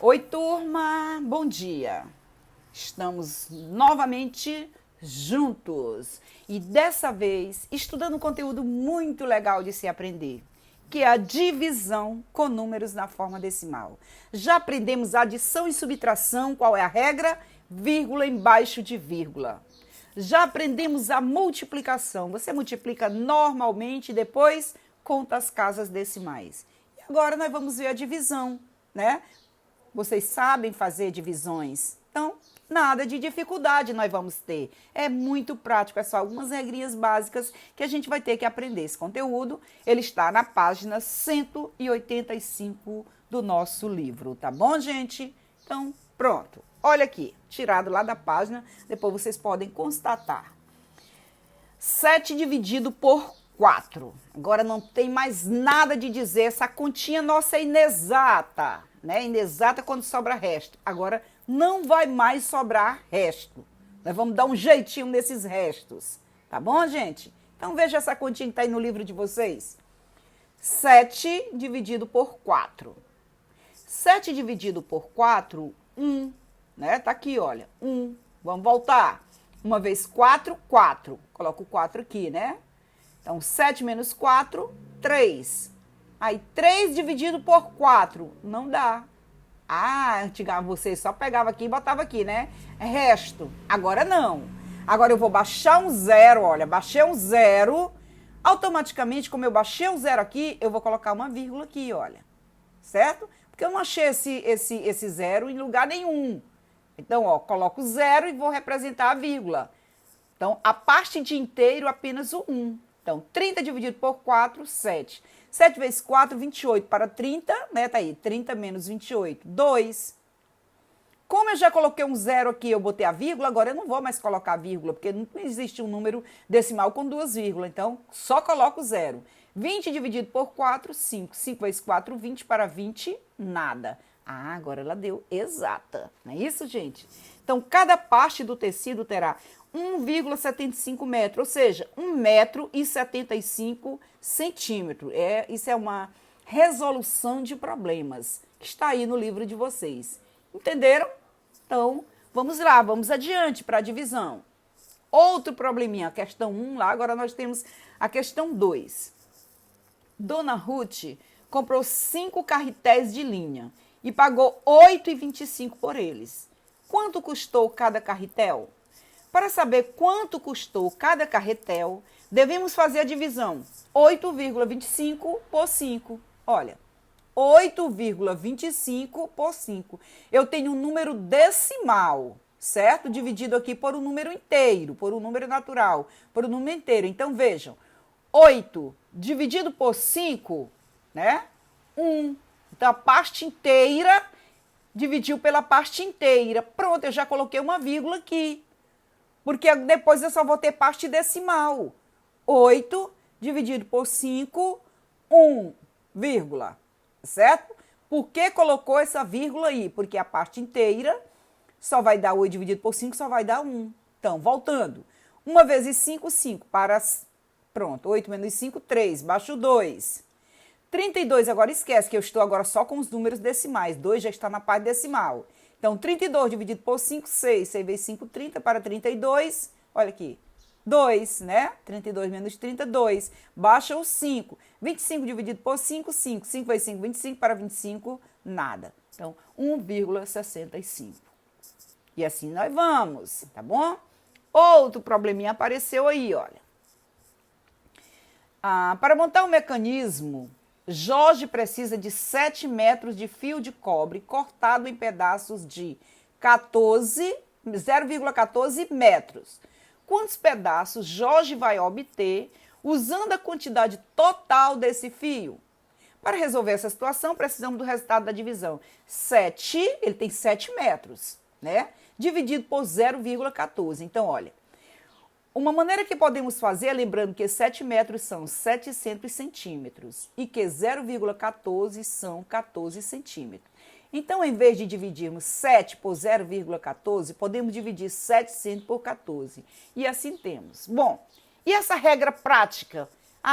Oi, turma, bom dia. Estamos novamente juntos e dessa vez estudando um conteúdo muito legal de se aprender, que é a divisão com números na forma decimal. Já aprendemos a adição e subtração, qual é a regra? Vírgula embaixo de vírgula. Já aprendemos a multiplicação. Você multiplica normalmente e depois conta as casas decimais. E agora nós vamos ver a divisão, né? Vocês sabem fazer divisões, então nada de dificuldade nós vamos ter. É muito prático, é só algumas regrinhas básicas que a gente vai ter que aprender. Esse conteúdo, ele está na página 185 do nosso livro, tá bom, gente? Então, pronto. Olha aqui, tirado lá da página, depois vocês podem constatar. 7 dividido por 4. Agora não tem mais nada de dizer, essa continha nossa é inexata, né? Inexata quando sobra resto. Agora não vai mais sobrar resto. Nós vamos dar um jeitinho nesses restos, tá bom, gente? Então veja essa continha que está aí no livro de vocês. 7 dividido por 4. 7 dividido por 4, 1, né? Tá aqui, olha, 1. Vamos voltar. Uma vez 4, 4. Coloco o 4 aqui, né? Então, 7 menos 4, 3. Aí, 3 dividido por 4, não dá. Ah, antigamente você só pegava aqui e botava aqui, né? Resto. Agora não. Agora eu vou baixar um zero, olha, baixei um zero. Automaticamente, como eu baixei um zero aqui, eu vou colocar uma vírgula aqui, olha. Certo? Porque eu não achei esse zero em lugar nenhum. Então, ó, coloco zero e vou representar a vírgula. Então, a parte de inteiro, apenas o 1. Então, 30 dividido por 4, 7. 7 vezes 4, 28. Para 30, né, tá aí, 30 menos 28, 2. Como eu já coloquei um zero aqui, eu botei a vírgula, agora eu não vou mais colocar a vírgula, porque não existe um número decimal com duas vírgulas. Então, só coloco zero. 20 dividido por 4, 5. 5 vezes 4, 20. Para 20, nada. Ah, agora ela deu exata. Não é isso, gente? Então, cada parte do tecido terá 1,75 metros, ou seja, 1,75 metros. Isso é uma resolução de problemas que está aí no livro de vocês. Entenderam? Então, vamos lá, vamos adiante para a divisão. Outro probleminha, a questão 1 lá, agora nós temos a questão 2. Dona Ruth comprou 5 carretéis de linha e pagou R$ 8,25 por eles. Quanto custou cada carretel? Para saber quanto custou cada carretel, devemos fazer a divisão 8,25 por 5. Olha, 8,25 por 5. Eu tenho um número decimal, certo? Dividido aqui por um número inteiro, por um número natural, por um número inteiro. Então, vejam, 8 dividido por 5, né? 1. Então, a parte inteira dividiu pela parte inteira. Pronto, eu já coloquei uma vírgula aqui. Porque depois eu só vou ter parte decimal. 8 dividido por 5, 1, vírgula. Certo? Por que colocou essa vírgula aí? Porque a parte inteira só vai dar 8 dividido por 5, só vai dar 1. Então, voltando. 1 vezes 5, 5. Pronto, 8 menos 5, 3. Baixo 2. 32, agora esquece que eu estou agora só com os números decimais. 2 já está na parte decimal. Então, 32 dividido por 5, 6. 6 vezes 5, 30. Para 32, olha aqui, 2, né? 32 menos 30, 2. Baixa o 5. 25 dividido por 5, 5. 5 vezes 5, 25. Para 25, nada. Então, 1,65. E assim nós vamos, tá bom? Outro probleminha apareceu aí, olha. Para montar um mecanismo, Jorge precisa de 7 metros de fio de cobre cortado em pedaços de 0,14 metros. Quantos pedaços Jorge vai obter usando a quantidade total desse fio? Para resolver essa situação, precisamos do resultado da divisão. 7, ele tem 7 metros, né? Dividido por 0,14. Então, olha, uma maneira que podemos fazer, lembrando que 7 metros são 700 centímetros e que 0,14 são 14 centímetros. Então, em vez de dividirmos 7 por 0,14, podemos dividir 700 por 14. E assim temos. Bom, e essa regra prática?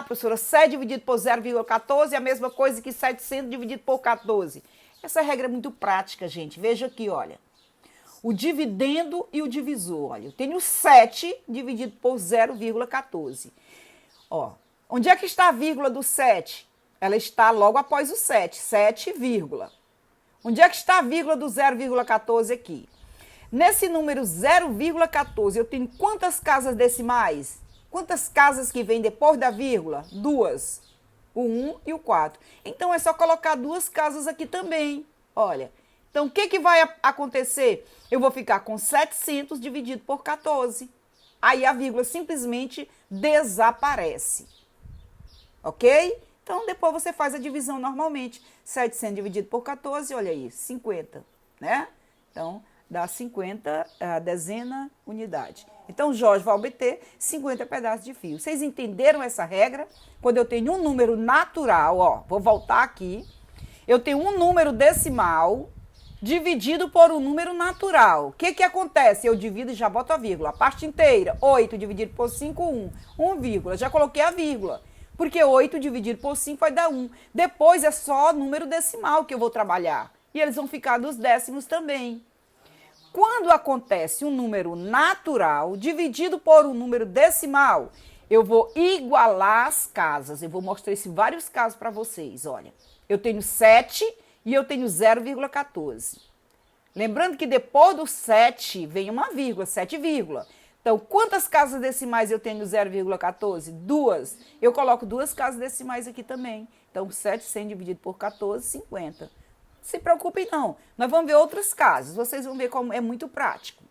Professora, 7 dividido por 0,14 é a mesma coisa que 700 dividido por 14. Essa regra é muito prática, gente. Veja aqui, olha. O dividendo e o divisor. Olha, eu tenho 7 dividido por 0,14. Ó, onde é que está a vírgula do 7? Ela está logo após o 7, 7, vírgula. Onde é que está a vírgula do 0,14 aqui? Nesse número 0,14, eu tenho quantas casas decimais? Quantas casas que vêm depois da vírgula? 2. O 1 e o 4. Então, é só colocar 2 casas aqui também. Olha, então, o que vai acontecer? Eu vou ficar com 700 dividido por 14. Aí, a vírgula simplesmente desaparece. Ok? Então, depois você faz a divisão normalmente. 700 dividido por 14, olha aí, 50, né? Então, dá 50, a dezena unidade. Então, o Jorge vai obter 50 pedaços de fio. Vocês entenderam essa regra? Quando eu tenho um número natural, ó, vou voltar aqui. Eu tenho um número decimal dividido por um número natural. O que acontece? Eu divido e já boto a vírgula. A parte inteira, 8 dividido por 5, 1. 1 vírgula, já coloquei a vírgula. Porque 8 dividido por 5 vai dar 1. Depois é só número decimal que eu vou trabalhar. E eles vão ficar dos décimos também. Quando acontece um número natural dividido por um número decimal, eu vou igualar as casas. Eu vou mostrar vários casos para vocês. Olha, eu tenho 7 e eu tenho 0,14. Lembrando que depois do 7 vem uma vírgula, 7 vírgula. Então, quantas casas decimais eu tenho no 0,14? 2. Eu coloco 2 casas decimais aqui também. Então, 700 dividido por 14, 50. Não se preocupem não. Nós vamos ver outros casos. Vocês vão ver como é muito prático.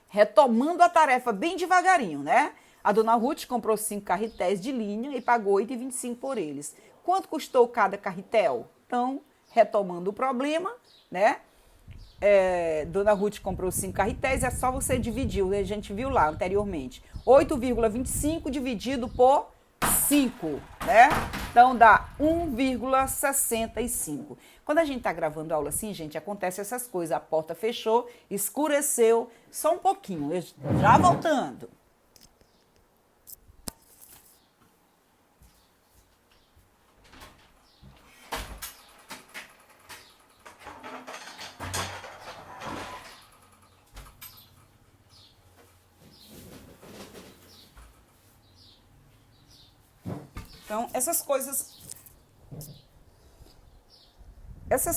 Retomando a tarefa bem devagarinho, né? A dona Ruth comprou 5 carretéis de linha e pagou 8,25 por eles. Quanto custou cada carretel? Então, retomando o problema, né? Dona Ruth comprou 5 carretéis, é só você dividir, a gente viu lá anteriormente. 8,25 dividido por 5, né? Então, dá 1,65. Quando a gente tá gravando aula assim, gente, acontece essas coisas. A porta fechou, escureceu, só um pouquinho, já voltando. Então, essas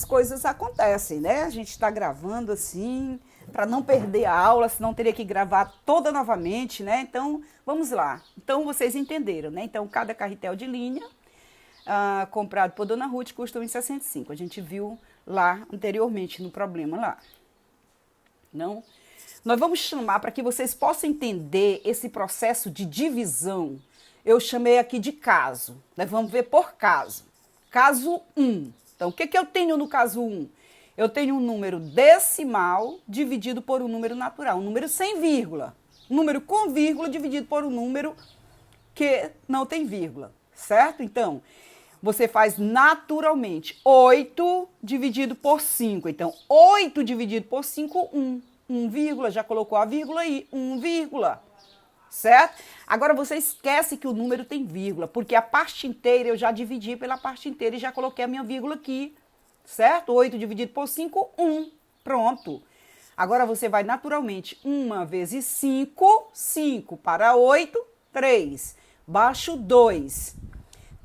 coisas acontecem, né? A gente está gravando assim, para não perder a aula, senão teria que gravar toda novamente, né? Então, vamos lá. Então, vocês entenderam, né? Então, cada carretel de linha comprado por Dona Ruth custa 1,65. A gente viu lá anteriormente no problema lá. Não? Nós vamos chamar para que vocês possam entender esse processo de divisão. Eu chamei aqui de caso. Nós vamos ver por caso. Caso 1. Então, o que eu tenho no caso 1? Eu tenho um número decimal dividido por um número natural. Um número sem vírgula. Um número com vírgula dividido por um número que não tem vírgula. Certo? Então, você faz naturalmente 8 dividido por 5. Então, 8 dividido por 5, 1. 1 vírgula, já colocou a vírgula aí. 1 vírgula. Certo? Agora você esquece que o número tem vírgula, porque a parte inteira eu já dividi pela parte inteira e já coloquei a minha vírgula aqui, certo? 8 dividido por 5, 1. Pronto. Agora você vai naturalmente 1 vezes 5, 5 para 8, 3. Baixo 2.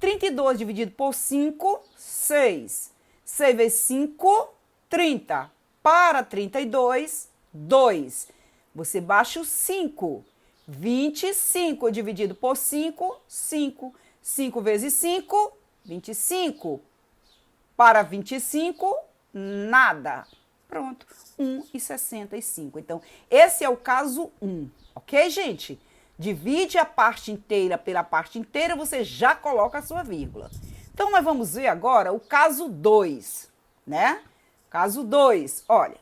32 dividido por 5, 6. 6 vezes 5, 30. Para 32, 2. Você baixa o 5. 25 dividido por 5, 5. 5 vezes 5, 25. Para 25, nada. Pronto, 1,65. Então, esse é o caso 1, ok, gente? Divide a parte inteira pela parte inteira, você já coloca a sua vírgula. Então, nós vamos ver agora o caso 2, né? Caso 2, olha,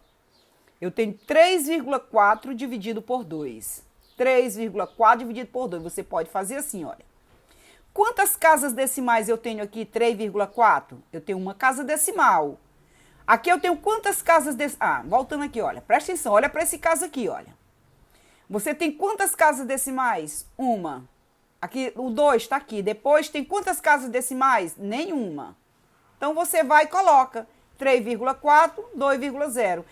eu tenho 3,4 dividido por 2. 3,4 dividido por 2. Você pode fazer assim, olha. Quantas casas decimais eu tenho aqui? 3,4? Eu tenho uma casa decimal. Aqui eu tenho quantas casas decimais? Voltando aqui, olha. Presta atenção, olha para esse caso aqui, olha. Você tem quantas casas decimais? Uma. Aqui, o 2 está aqui. Depois tem quantas casas decimais? Nenhuma. Então, você vai e coloca. 3,4, 2,0.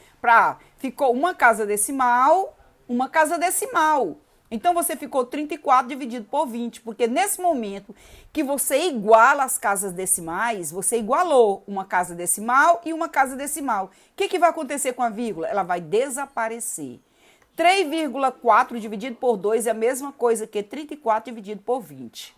Ficou uma casa decimal, uma casa decimal. Então, você ficou 34 dividido por 20, porque nesse momento que você iguala as casas decimais, você igualou uma casa decimal e uma casa decimal. O que vai acontecer com a vírgula? Ela vai desaparecer. 3,4 dividido por 2 é a mesma coisa que 34 dividido por 20.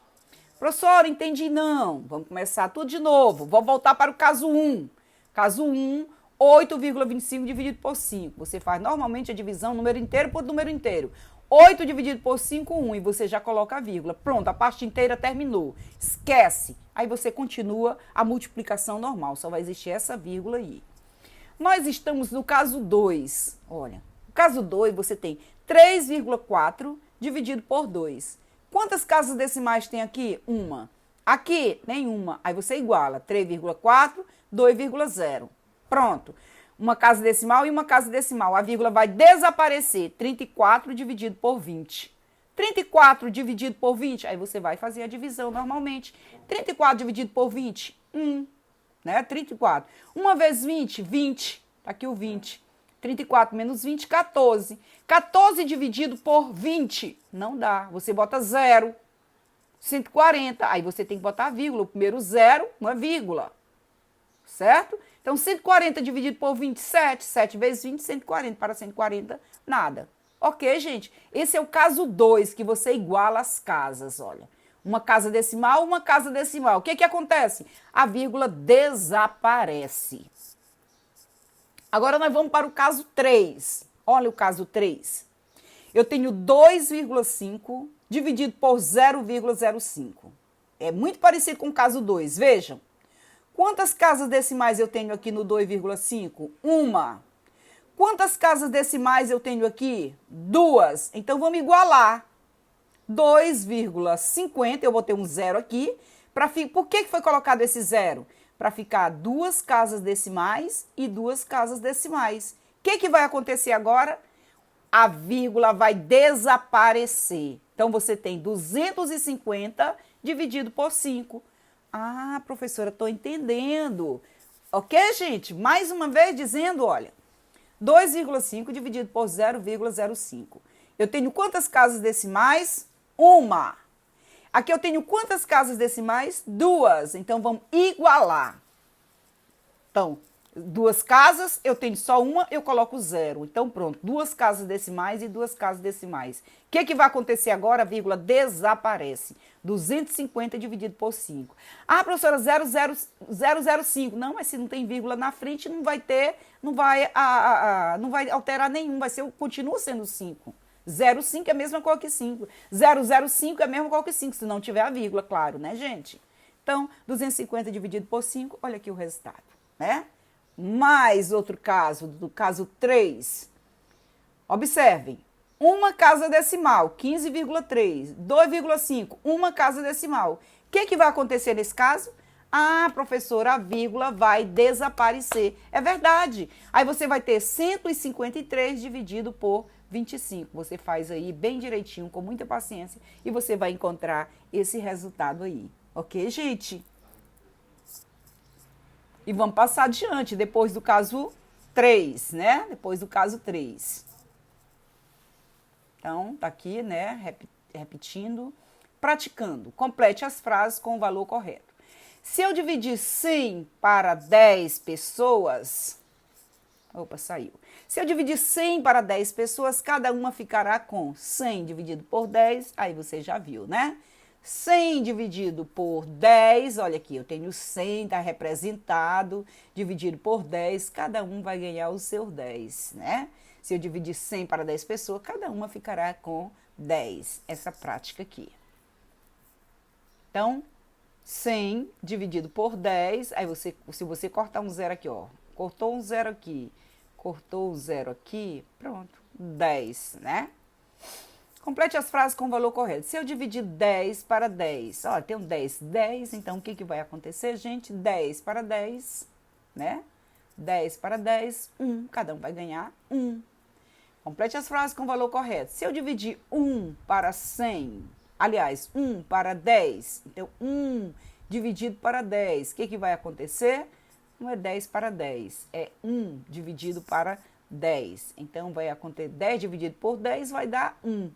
Professora, entendi não. Vamos começar tudo de novo. Vou voltar para o caso 1. Caso 1, 8,25 dividido por 5. Você faz normalmente a divisão número inteiro por número inteiro. 8 dividido por 5, 1, e você já coloca a vírgula. Pronto, a parte inteira terminou. Esquece. Aí você continua a multiplicação normal, só vai existir essa vírgula aí. Nós estamos no caso 2. Olha, no caso 2 você tem 3,4 dividido por 2. Quantas casas decimais tem aqui? Uma. Aqui, nenhuma. Aí você iguala 3,4, 2,0. Pronto. Uma casa decimal e uma casa decimal. A vírgula vai desaparecer. 34 dividido por 20. 34 dividido por 20, aí você vai fazer a divisão normalmente. 34 dividido por 20, 1, né? 34. 1 vezes 20, 20. Tá aqui o 20. 34 menos 20, 14. 14 dividido por 20, não dá. Você bota 0. 140, aí você tem que botar a vírgula. O primeiro 0, uma vírgula. Certo? Então, 140 dividido por 27, 7 vezes 20, 140. Para 140, nada. Ok, gente? Esse é o caso 2, que você iguala as casas, olha. Uma casa decimal, uma casa decimal. O que acontece? A vírgula desaparece. Agora, nós vamos para o caso 3. Olha o caso 3. Eu tenho 2,5 dividido por 0,05. É muito parecido com o caso 2. Vejam. Quantas casas decimais eu tenho aqui no 2,5? Uma. Quantas casas decimais eu tenho aqui? 2. Então, vamos igualar. 2,50, eu botei um 0 aqui. Por que foi colocado esse 0? Para ficar 2 casas decimais e 2 casas decimais. O que vai acontecer agora? A vírgula vai desaparecer. Então, você tem 250 dividido por 5. Ah, professora, estou entendendo. Ok, gente? Mais uma vez dizendo, olha, 2,5 dividido por 0,05. Eu tenho quantas casas decimais? Uma. Aqui eu tenho quantas casas decimais? 2. Então, vamos igualar. Então, 2 casas, eu tenho só uma, eu coloco 0. Então, pronto, 2 casas decimais e 2 casas decimais. O que vai acontecer agora? A vírgula desaparece. 250 dividido por 5. Ah, professora, 005. Não, mas se não tem vírgula na frente, não vai ter, não vai alterar nenhum, continua sendo 5. 0,5 é a mesma coisa que 5. 005 é a mesma coisa que 5, se não tiver a vírgula, claro, né, gente? Então, 250 dividido por 5, olha aqui o resultado, né? Mais outro caso, do caso 3. Observem, uma casa decimal, 15,3, 2,5, uma casa decimal. O que vai acontecer nesse caso? Ah, professora, a vírgula vai desaparecer. É verdade. Aí você vai ter 153 dividido por 25. Você faz aí bem direitinho, com muita paciência, e você vai encontrar esse resultado aí. Ok, gente? E vamos passar adiante, depois do caso 3, né? Depois do caso 3. Então, tá aqui, né? Repetindo, praticando. Complete as frases com o valor correto. Se eu dividir 100 para 10 pessoas... Opa, saiu. Se eu dividir 100 para 10 pessoas, cada uma ficará com 100 dividido por 10, aí você já viu, né? 100 dividido por 10, olha aqui, eu tenho 100, está representado, dividido por 10, cada um vai ganhar o seu 10, né? Se eu dividir 100 para 10 pessoas, cada uma ficará com 10, essa prática aqui. Então, 100 dividido por 10, aí se você cortar um zero aqui, ó, cortou um zero aqui, cortou um zero aqui, pronto, 10, né? Complete as frases com o valor correto. Se eu dividir 10 para 10, ó, tem um 10, 10, então o que vai acontecer, gente? 10 para 10, né? 10 para 10, 1, cada um vai ganhar 1. Complete as frases com o valor correto. Se eu dividir 1 para 100, aliás, 1 para 10, então 1 dividido para 10, o que vai acontecer? não é 10 para 10, é 1 dividido para 10. Então, vai acontecer 10 dividido por 10 vai dar 1,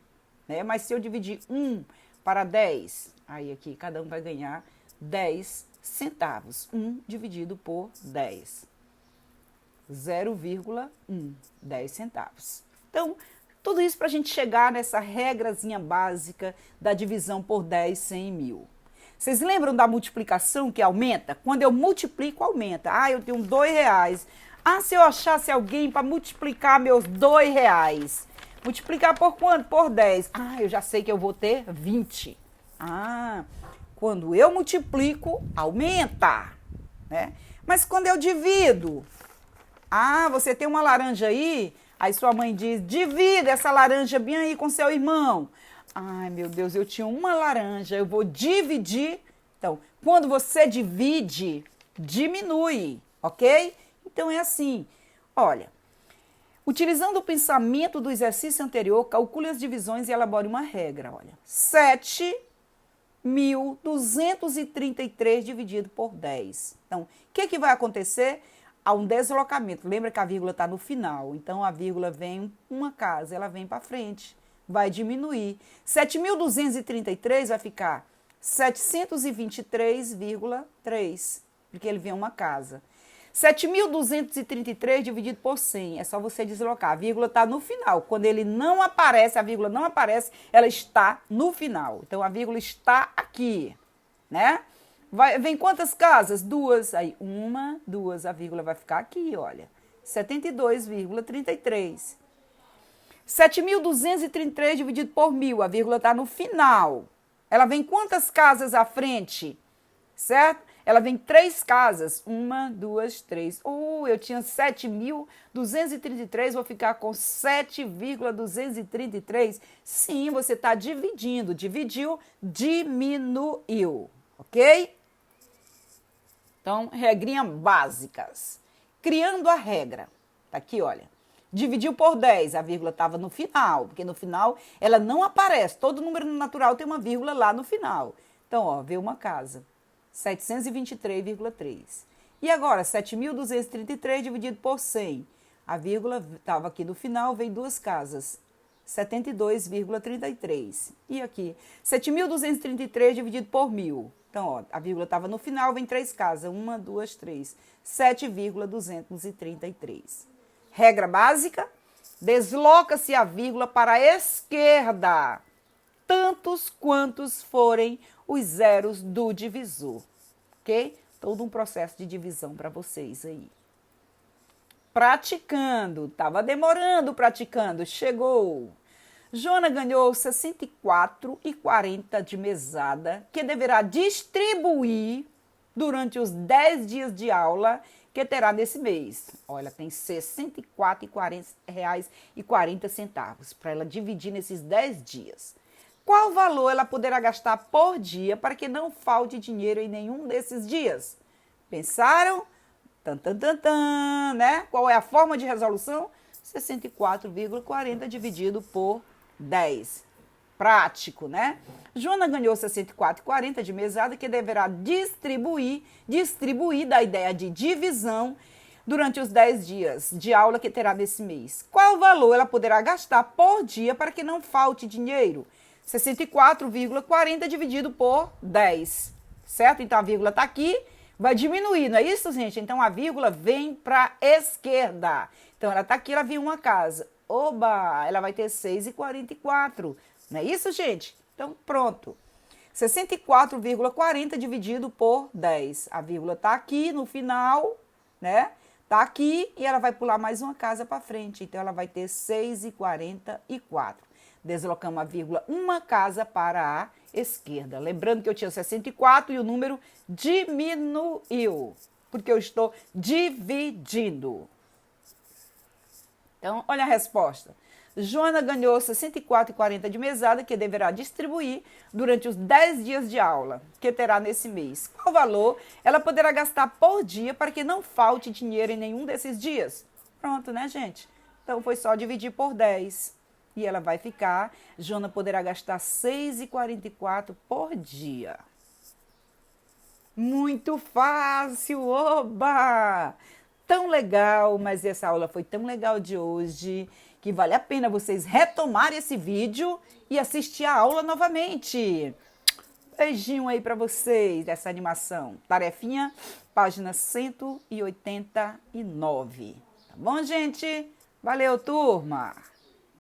né? Mas se eu dividir 1 para 10, aí aqui cada um vai ganhar 10 centavos. 1 dividido por 10. 0,1, 10 centavos. Então, tudo isso para a gente chegar nessa regrazinha básica da divisão por 10, 100 mil. Vocês lembram da multiplicação que aumenta? Quando eu multiplico, aumenta. Ah, eu tenho R$2. Ah, se eu achasse alguém para multiplicar meus R$2. Multiplicar por quanto? Por 10. Ah, eu já sei que eu vou ter 20. Ah, quando eu multiplico, aumenta, né? Mas quando eu divido, ah, você tem uma laranja aí? Aí sua mãe diz, divida essa laranja bem aí com seu irmão. Ai, meu Deus, eu tinha uma laranja, eu vou dividir. Então, quando você divide, diminui, ok? Então, é assim, olha, utilizando o pensamento do exercício anterior, calcule as divisões e elabore uma regra, olha. 7.233 dividido por 10. Então, o que vai acontecer? Há um deslocamento. Lembra que a vírgula está no final. Então, a vírgula vem uma casa, ela vem para frente. Vai diminuir. 7.233 vai ficar 723,3, porque ele vem uma casa. 7.233 dividido por 100, é só você deslocar. A vírgula está no final. Quando ele não aparece, a vírgula não aparece, ela está no final. Então, a vírgula está aqui, né? Vem quantas casas? 2. Aí, 1, 2, a vírgula vai ficar aqui, olha. 72,33. 7.233 dividido por 1.000, a vírgula está no final. Ela vem quantas casas à frente? Certo? Ela vem 3 casas. 1, 2, 3. Eu tinha 7.233, vou ficar com 7,233. Sim, você está dividindo. Dividiu, diminuiu. Ok? Então, regrinhas básicas. Criando a regra. Tá aqui, olha. Dividiu por 10, a vírgula estava no final, porque no final ela não aparece. Todo número natural tem uma vírgula lá no final. Então, ó, veio uma casa. 723,3. E agora, 7.233 dividido por 100. A vírgula estava aqui no final, veio 2 casas. 72,33. E aqui, 7.233 dividido por 1.000. Então, ó, a vírgula estava no final, vem 3 casas. 1, 2, 3. 7,233. Regra básica, desloca-se a vírgula para a esquerda, tantos quantos forem os zeros do divisor, ok? Todo um processo de divisão para vocês aí. Praticando, estava demorando praticando, chegou. Joana ganhou 64,40 de mesada, que deverá distribuir durante os 10 dias de aula que terá nesse mês. Olha, tem R$ 64,40 para ela dividir nesses 10 dias. Qual valor ela poderá gastar por dia para que não falte dinheiro em nenhum desses dias? Pensaram? Tan, tan, tan, tan, né? Qual é a forma de resolução? 64,40 dividido por 10. Prático, né? Joana ganhou 64,40 de mesada que deverá distribuir da ideia de divisão durante os 10 dias de aula que terá nesse mês. Qual valor ela poderá gastar por dia para que não falte dinheiro? 64,40 dividido por 10, certo? Então, a vírgula está aqui, vai diminuir, não é isso, gente? Então, a vírgula vem para a esquerda. Então, ela está aqui, ela viu uma casa. Oba! Ela vai ter 6,44. Não é isso, gente? Então, pronto. 64,40 dividido por 10. A vírgula está aqui no final, né? Está aqui e ela vai pular mais uma casa para frente. Então, ela vai ter 6,44. Deslocamos a vírgula uma casa para a esquerda. Lembrando que eu tinha 64 e o número diminuiu, porque eu estou dividindo. Então, olha a resposta. Joana ganhou 64,40 de mesada que deverá distribuir durante os 10 dias de aula que terá nesse mês. Qual valor ela poderá gastar por dia para que não falte dinheiro em nenhum desses dias? Pronto, né, gente? Então, foi só dividir por 10. E ela vai ficar, Joana poderá gastar 6,44 por dia. Muito fácil, oba! Tão legal, mas essa aula foi tão legal de hoje que vale a pena vocês retomarem esse vídeo e assistir a aula novamente. Beijinho aí para vocês dessa animação. Tarefinha, página 189. Tá bom, gente? Valeu, turma!